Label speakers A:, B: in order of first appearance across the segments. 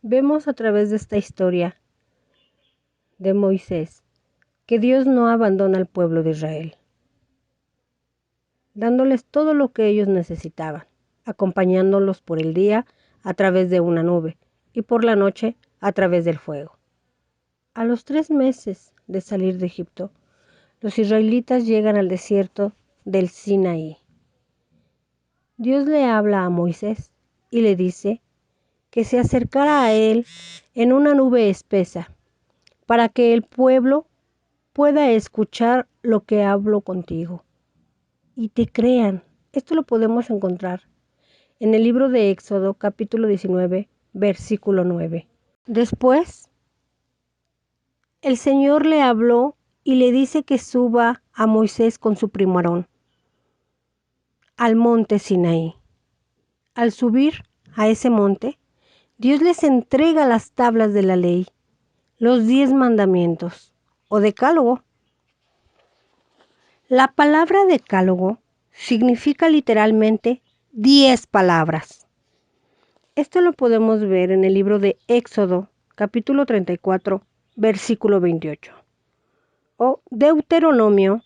A: Vemos a través de esta historia de Moisés que Dios no abandona al pueblo de Israel, dándoles todo lo que ellos necesitaban, acompañándolos por el día a través de una nube y por la noche a través del fuego. A los 3 meses de salir de Egipto, los israelitas llegan al desierto del Sinaí. Dios le habla a Moisés y le dice que se acercara a él en una nube espesa, para que el pueblo pueda escuchar lo que hablo contigo y te crean. Esto lo podemos encontrar en el libro de Éxodo, capítulo 19, versículo 9. Después, el Señor le habló y le dice que suba a Moisés con su primo Aarón al monte Sinaí. Al subir a ese monte, Dios les entrega las tablas de la ley, los 10 mandamientos o decálogo. La palabra decálogo significa literalmente 10 palabras. Esto lo podemos ver en el libro de Éxodo, capítulo 34, versículo 28. O Deuteronomio,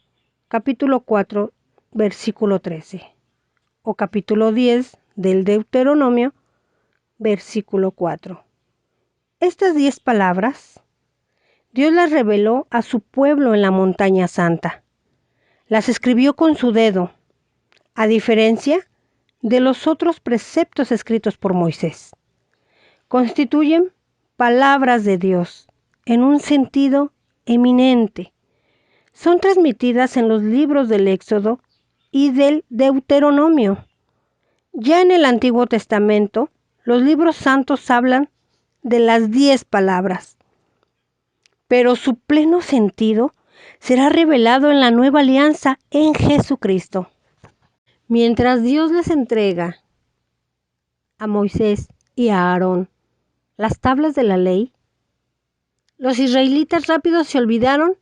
A: capítulo 4, versículo 13. O capítulo 10 del Deuteronomio, versículo 4. Estas 10 palabras, Dios las reveló a su pueblo en la montaña santa. Las escribió con su dedo, a diferencia de los otros preceptos escritos por Moisés. Constituyen palabras de Dios en un sentido eminente. Son transmitidas en los libros del Éxodo y del Deuteronomio. Ya en el Antiguo Testamento, los libros santos hablan de las 10 palabras, pero su pleno sentido será revelado en la nueva alianza en Jesucristo. Mientras Dios les entrega a Moisés y a Aarón las tablas de la ley, los israelitas rápido se olvidaron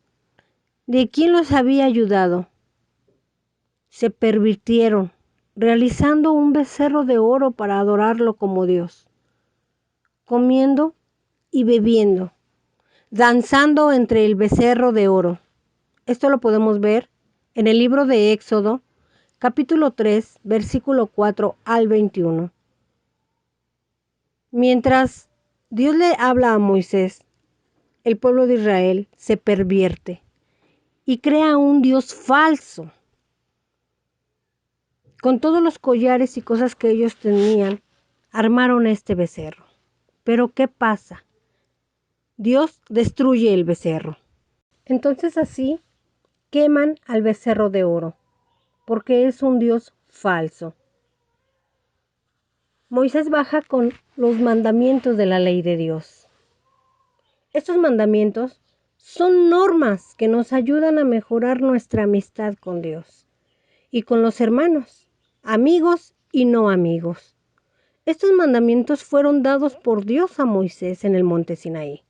A: de quién los había ayudado. Se pervirtieron, realizando un becerro de oro para adorarlo como Dios, comiendo y bebiendo, danzando entre el becerro de oro. Esto lo podemos ver en el libro de Éxodo, capítulo 3, versículo 4 al 21. Mientras Dios le habla a Moisés, el pueblo de Israel se pervierte y crea un Dios falso. Con todos los collares y cosas que ellos tenían, armaron este becerro. Pero ¿qué pasa? Dios destruye el becerro. Entonces así queman al becerro de oro, porque es un Dios falso. Moisés baja con los mandamientos de la ley de Dios. Estos mandamientos son normas que nos ayudan a mejorar nuestra amistad con Dios y con los hermanos, amigos y no amigos. Estos mandamientos fueron dados por Dios a Moisés en el monte Sinaí.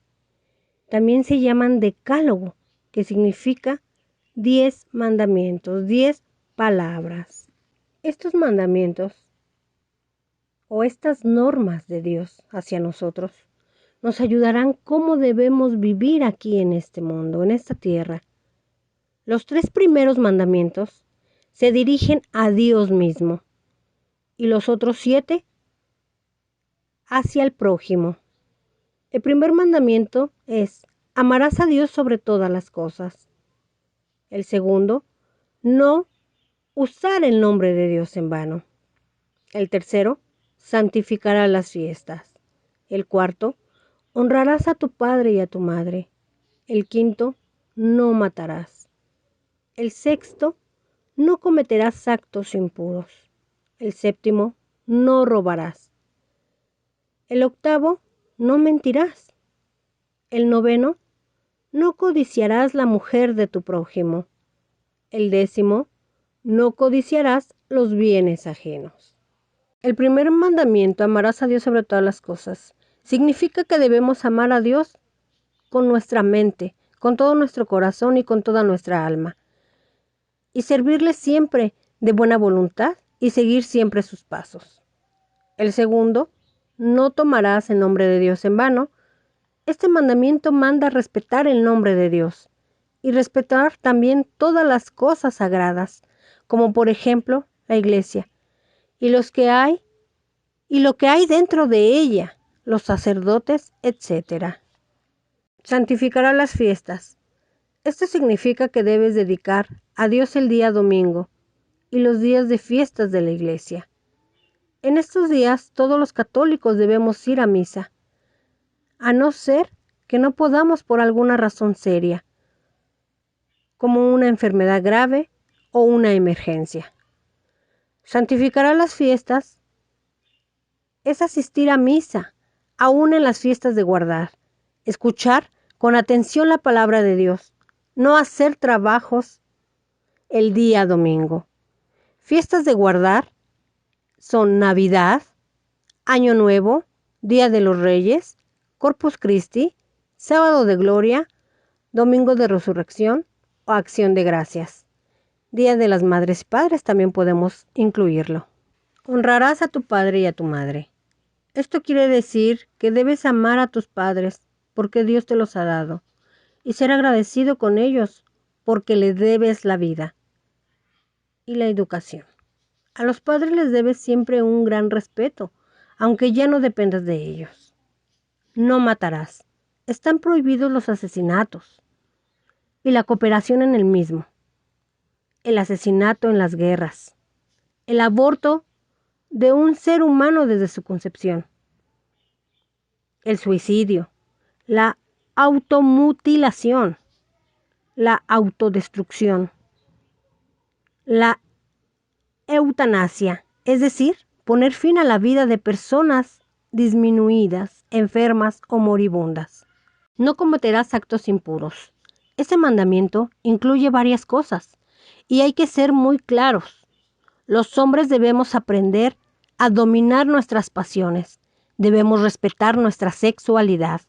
A: También se llaman decálogo, que significa 10 mandamientos, 10 palabras. Estos mandamientos o estas normas de Dios hacia nosotros nos ayudarán cómo debemos vivir aquí en este mundo, en esta tierra. Los 3 primeros mandamientos se dirigen a Dios mismo y los otros 7 hacia el prójimo. El primer mandamiento es: amarás a Dios sobre todas las cosas. El segundo, no usar el nombre de Dios en vano. El tercero, santificarás las fiestas. El cuarto, honrarás a tu padre y a tu madre. El quinto, no matarás. El sexto, no cometerás actos impuros. El séptimo, no robarás. El octavo, no mentirás. El noveno, no codiciarás la mujer de tu prójimo. El décimo, no codiciarás los bienes ajenos. El primer mandamiento, amarás a Dios sobre todas las cosas, significa que debemos amar a Dios con nuestra mente, con todo nuestro corazón y con toda nuestra alma, y servirle siempre de buena voluntad y seguir siempre sus pasos. El segundo, no tomarás el nombre de Dios en vano. Este mandamiento manda respetar el nombre de Dios y respetar también todas las cosas sagradas, como por ejemplo la iglesia y lo que hay dentro de ella, los sacerdotes, etc. Santificará las fiestas. Esto significa que debes dedicar a Dios el día domingo y los días de fiestas de la iglesia. En estos días todos los católicos debemos ir a misa, a no ser que no podamos por alguna razón seria, como una enfermedad grave o una emergencia. Santificará las fiestas es asistir a misa, aún en las fiestas de guardar, escuchar con atención la palabra de Dios, no hacer trabajos el día domingo. Fiestas de guardar son Navidad, Año Nuevo, Día de los Reyes, Corpus Christi, Sábado de Gloria, Domingo de Resurrección o Acción de Gracias. Día de las Madres y Padres también podemos incluirlo. Honrarás a tu padre y a tu madre. Esto quiere decir que debes amar a tus padres porque Dios te los ha dado y ser agradecido con ellos porque les debes la vida y la educación. A los padres les debes siempre un gran respeto, aunque ya no dependas de ellos. No matarás. Están prohibidos los asesinatos y la cooperación en el mismo, el asesinato en las guerras, el aborto de un ser humano desde su concepción, el suicidio, la automutilación, la autodestrucción, la eutanasia, es decir, poner fin a la vida de personas disminuidas, enfermas o moribundas. No cometerás actos impuros. Este mandamiento incluye varias cosas y hay que ser muy claros. Los hombres debemos aprender a dominar nuestras pasiones. Debemos respetar nuestra sexualidad.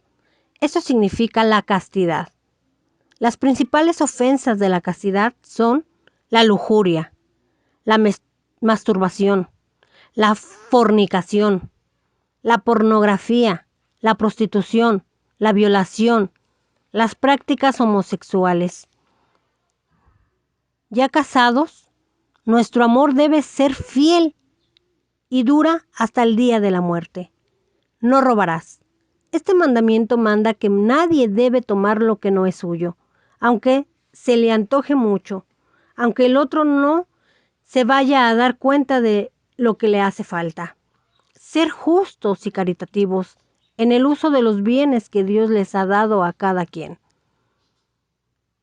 A: Eso significa la castidad. Las principales ofensas de la castidad son la lujuria, la masturbación, la fornicación, la pornografía, la prostitución, la violación, las prácticas homosexuales. Ya casados, nuestro amor debe ser fiel y dura hasta el día de la muerte. No robarás. Este mandamiento manda que nadie debe tomar lo que no es suyo, aunque se le antoje mucho, aunque el otro no se vaya a dar cuenta de lo que le hace falta. Ser justos y caritativos en el uso de los bienes que Dios les ha dado a cada quien.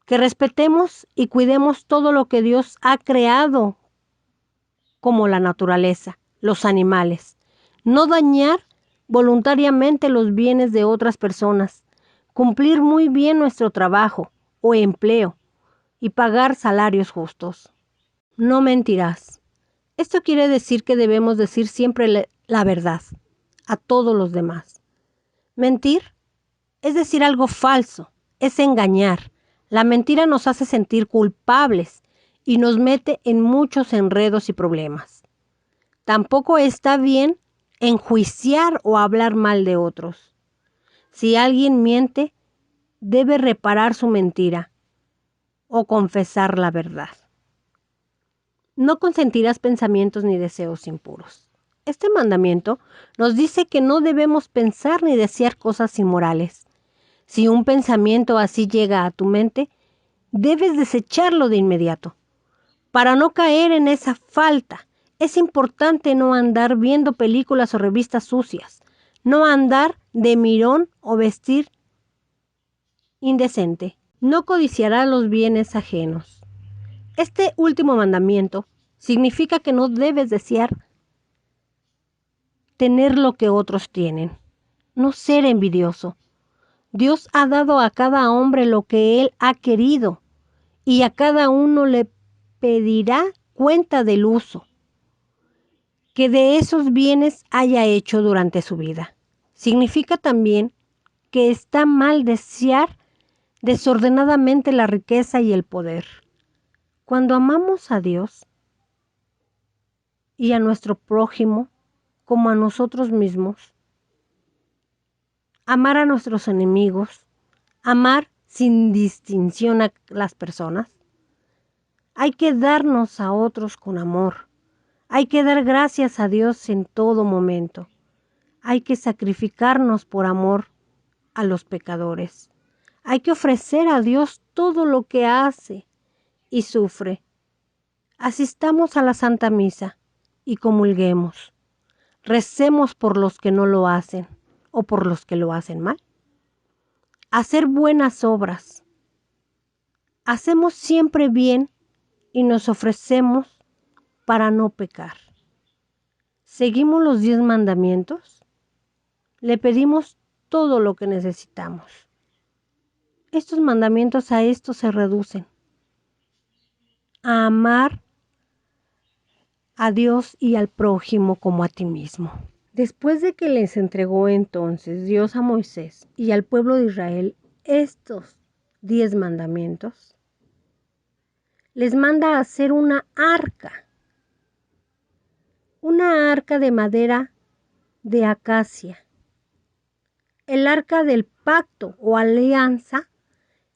A: Que respetemos y cuidemos todo lo que Dios ha creado, como la naturaleza, los animales. No dañar voluntariamente los bienes de otras personas. Cumplir muy bien nuestro trabajo o empleo y pagar salarios justos. No mentirás. Esto quiere decir que debemos decir siempre la verdad a todos los demás. Mentir es decir algo falso, es engañar. La mentira nos hace sentir culpables y nos mete en muchos enredos y problemas. Tampoco está bien enjuiciar o hablar mal de otros. Si alguien miente, debe reparar su mentira o confesar la verdad. No consentirás pensamientos ni deseos impuros. Este mandamiento nos dice que no debemos pensar ni desear cosas inmorales. Si un pensamiento así llega a tu mente, debes desecharlo de inmediato. Para no caer en esa falta, es importante no andar viendo películas o revistas sucias, no andar de mirón o vestir indecente. No codiciarás los bienes ajenos. Este último mandamiento significa que no debes desear tener lo que otros tienen. No ser envidioso. Dios ha dado a cada hombre lo que él ha querido y a cada uno le pedirá cuenta del uso que de esos bienes haya hecho durante su vida. Significa también que está mal desear desordenadamente la riqueza y el poder. Cuando amamos a Dios y a nuestro prójimo como a nosotros mismos, amar a nuestros enemigos, amar sin distinción a las personas. Hay que darnos a otros con amor. Hay que dar gracias a Dios en todo momento. Hay que sacrificarnos por amor a los pecadores. Hay que ofrecer a Dios todo lo que hace y sufre. Asistamos a la Santa Misa y comulguemos. Recemos por los que no lo hacen o por los que lo hacen mal. Hacer buenas obras. Hacemos siempre bien y nos ofrecemos para no pecar. ¿Seguimos los 10 mandamientos? Le pedimos todo lo que necesitamos. Estos mandamientos a esto se reducen. A amar a Dios y al prójimo como a ti mismo. Después de que les entregó entonces Dios a Moisés y al pueblo de Israel estos 10 mandamientos, les manda a hacer una arca de madera de acacia. El arca del pacto o alianza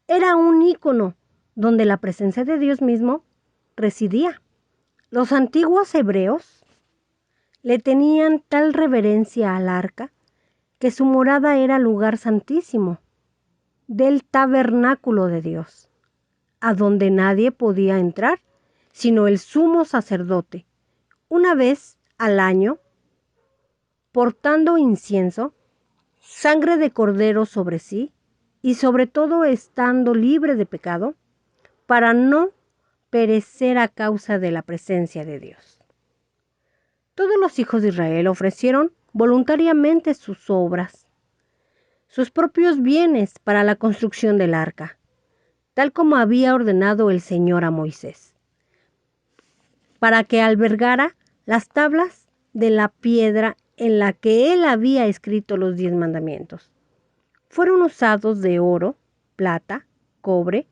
A: era un ícono donde la presencia de Dios mismo residía. Los antiguos hebreos le tenían tal reverencia al arca que su morada era lugar santísimo del tabernáculo de Dios, a donde nadie podía entrar sino el sumo sacerdote, una vez al año, portando incienso, sangre de cordero sobre sí y sobre todo estando libre de pecado, para no perecer a causa de la presencia de Dios. Todos los hijos de Israel ofrecieron voluntariamente sus obras, sus propios bienes para la construcción del arca, tal como había ordenado el Señor a Moisés, para que albergara las tablas de la piedra en la que él había escrito los 10 mandamientos. Fueron usados de oro, plata, cobre,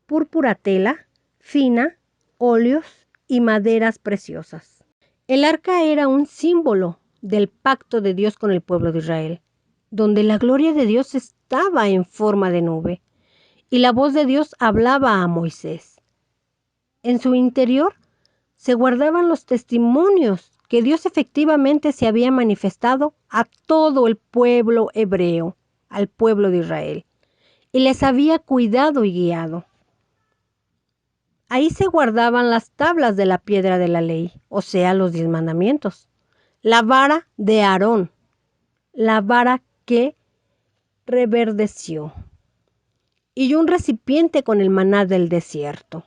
A: púrpura tela fina, óleos y maderas preciosas. El arca era un símbolo del pacto de Dios con el pueblo de Israel, donde la gloria de Dios estaba en forma de nube y la voz de Dios hablaba a Moisés. En su interior se guardaban los testimonios que Dios efectivamente se había manifestado a todo el pueblo hebreo, al pueblo de Israel, y les había cuidado y guiado. Ahí se guardaban las tablas de la piedra de la ley, o sea, los 10 mandamientos, la vara de Aarón, la vara que reverdeció, y un recipiente con el maná del desierto.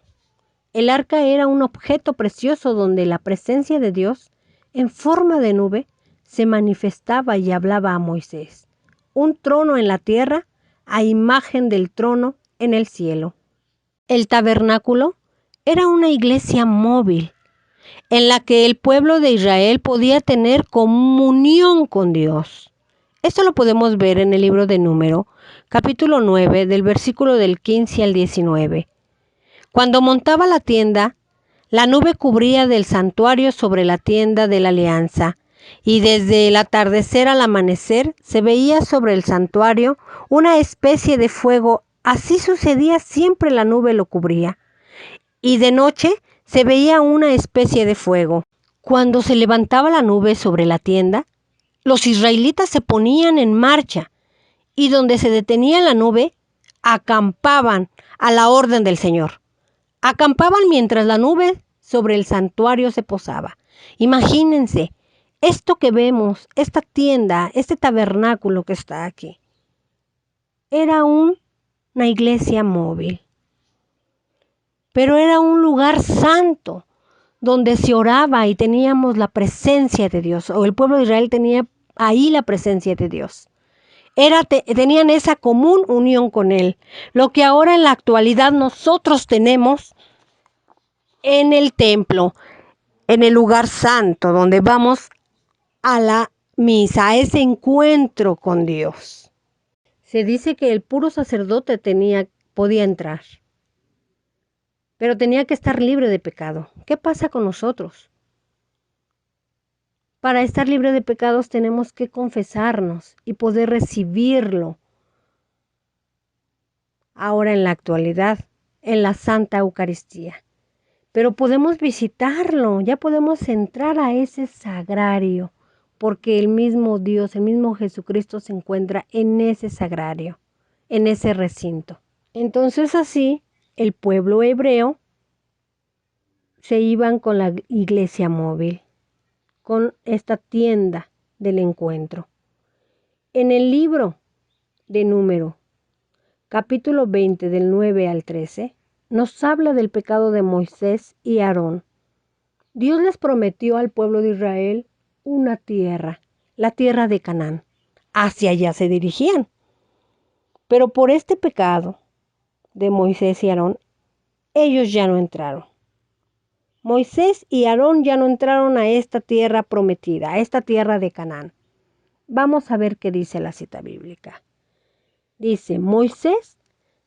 A: El arca era un objeto precioso donde la presencia de Dios, en forma de nube, se manifestaba y hablaba a Moisés. Un trono en la tierra a imagen del trono en el cielo. El tabernáculo era una iglesia móvil en la que el pueblo de Israel podía tener comunión con Dios. Esto lo podemos ver en el libro de Número, capítulo 9, del versículo del 15 al 19. Cuando montaba la tienda, la nube cubría del santuario sobre la tienda de la alianza, y desde el atardecer al amanecer se veía sobre el santuario una especie de fuego. Así sucedía siempre, la nube lo cubría, y de noche se veía una especie de fuego. Cuando se levantaba la nube sobre la tienda, los israelitas se ponían en marcha, y donde se detenía la nube, acampaban a la orden del Señor. Acampaban mientras la nube sobre el santuario se posaba. Imagínense, esto que vemos, esta tienda, este tabernáculo que está aquí, era una iglesia móvil. Pero era un lugar santo donde se oraba y teníamos la presencia de Dios, o el pueblo de Israel tenía ahí la presencia de Dios. Tenían esa común unión con Él, lo que ahora en la actualidad nosotros tenemos en el templo, en el lugar santo, donde vamos a la misa, a ese encuentro con Dios. Se dice que el puro sacerdote podía entrar, pero tenía que estar libre de pecado. ¿Qué pasa con nosotros? Para estar libre de pecados tenemos que confesarnos y poder recibirlo. Ahora en la actualidad, en la Santa Eucaristía. Pero podemos visitarlo, ya podemos entrar a ese sagrario, porque el mismo Dios, el mismo Jesucristo se encuentra en ese sagrario, en ese recinto. Entonces así, el pueblo hebreo se iban con la iglesia móvil, con esta tienda del encuentro. En el libro de Número, capítulo 20, del 9 al 13, nos habla del pecado de Moisés y Aarón. Dios les prometió al pueblo de Israel una tierra, la tierra de Canaán. Hacia allá se dirigían. Pero por este pecado de Moisés y Aarón, ellos ya no entraron. Moisés y Aarón ya no entraron a esta tierra prometida, a esta tierra de Canaán. Vamos a ver qué dice la cita bíblica. Dice, Moisés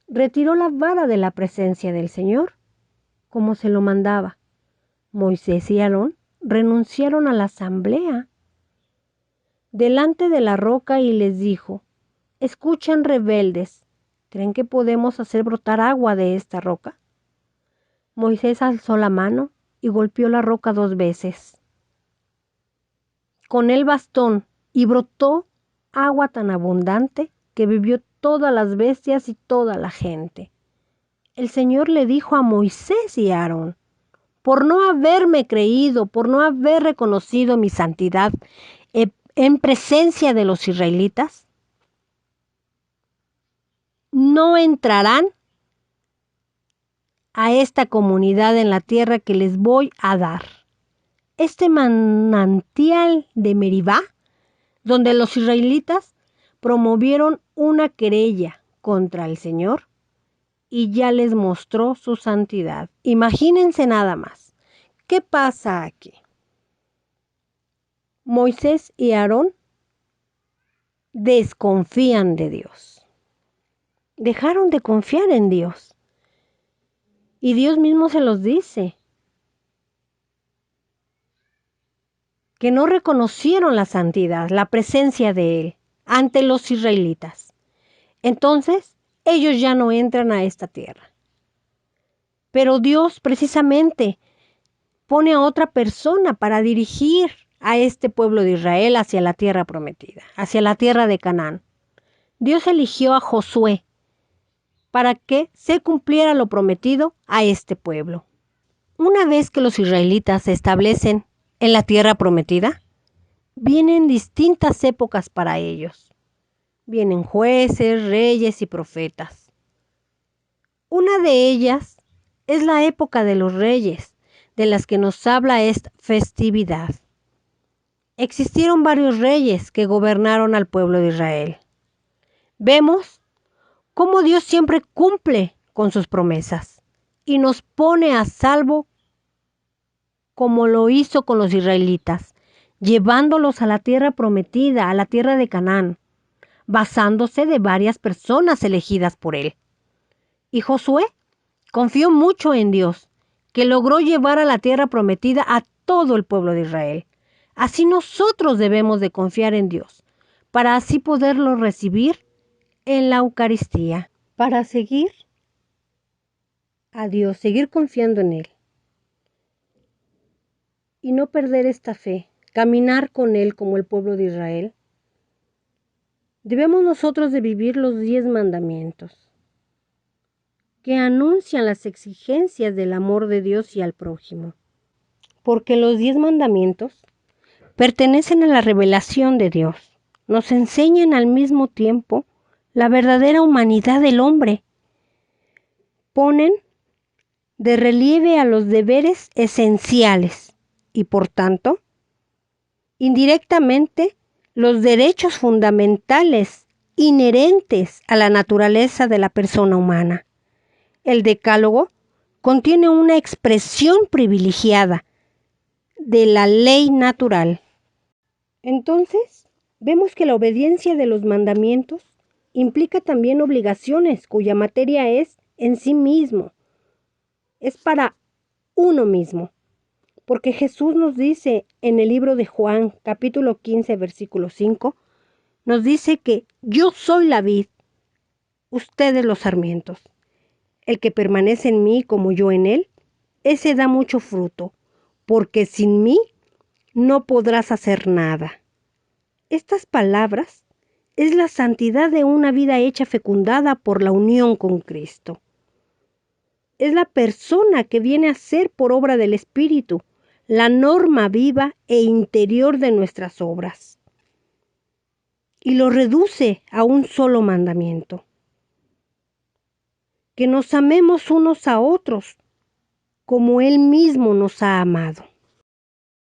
A: retiró la vara de la presencia del Señor, como se lo mandaba. Moisés y Aarón renunciaron a la asamblea delante de la roca y les dijo, escuchan rebeldes, ¿creen que podemos hacer brotar agua de esta roca? Moisés alzó la mano y golpeó la roca 2 veces con el bastón y brotó agua tan abundante que bebió todas las bestias y toda la gente. El Señor le dijo a Moisés y a Aarón, por no haberme creído, por no haber reconocido mi santidad en presencia de los israelitas, no entrarán a esta comunidad en la tierra que les voy a dar. Este manantial de Meribá, donde los israelitas promovieron una querella contra el Señor y ya les mostró su santidad. Imagínense nada más. ¿Qué pasa aquí? Moisés y Aarón desconfían de Dios. Dejaron de confiar en Dios. Y Dios mismo se los dice, que no reconocieron la santidad, la presencia de Él ante los israelitas. Entonces, ellos ya no entran a esta tierra. Pero Dios precisamente pone a otra persona para dirigir a este pueblo de Israel hacia la tierra prometida, hacia la tierra de Canaán. Dios eligió a Josué para que se cumpliera lo prometido a este pueblo. Una vez que los israelitas se establecen en la tierra prometida, vienen distintas épocas para ellos. Vienen jueces, reyes y profetas. Una de ellas es la época de los reyes, de las que nos habla esta festividad. Existieron varios reyes que gobernaron al pueblo de Israel. Vemos cómo Dios siempre cumple con sus promesas y nos pone a salvo como lo hizo con los israelitas, llevándolos a la tierra prometida, a la tierra de Canaán, basándose de varias personas elegidas por él. Y Josué confió mucho en Dios, que logró llevar a la tierra prometida a todo el pueblo de Israel. Así nosotros debemos de confiar en Dios, para así poderlo recibir en la Eucaristía, para seguir a Dios, seguir confiando en Él y no perder esta fe, caminar con Él como el pueblo de Israel. Debemos nosotros de vivir los 10 mandamientos que anuncian las exigencias del amor de Dios y al prójimo. Porque los 10 mandamientos pertenecen a la revelación de Dios. Nos enseñan al mismo tiempo la verdadera humanidad del hombre. Ponen de relieve a los deberes esenciales y, por tanto, indirectamente, los derechos fundamentales inherentes a la naturaleza de la persona humana. El Decálogo contiene una expresión privilegiada de la ley natural. Entonces, vemos que la obediencia de los mandamientos implica también obligaciones cuya materia es en sí mismo, es para uno mismo. Porque Jesús nos dice en el libro de Juan, capítulo 15, versículo 5, nos dice que yo soy la vid, ustedes los sarmientos. El que permanece en mí como yo en él, ese da mucho fruto, porque sin mí no podrás hacer nada. Estas palabras es la santidad de una vida hecha fecundada por la unión con Cristo. Es la persona que viene a ser por obra del Espíritu la norma viva e interior de nuestras obras. Y lo reduce a un solo mandamiento: que nos amemos unos a otros como Él mismo nos ha amado.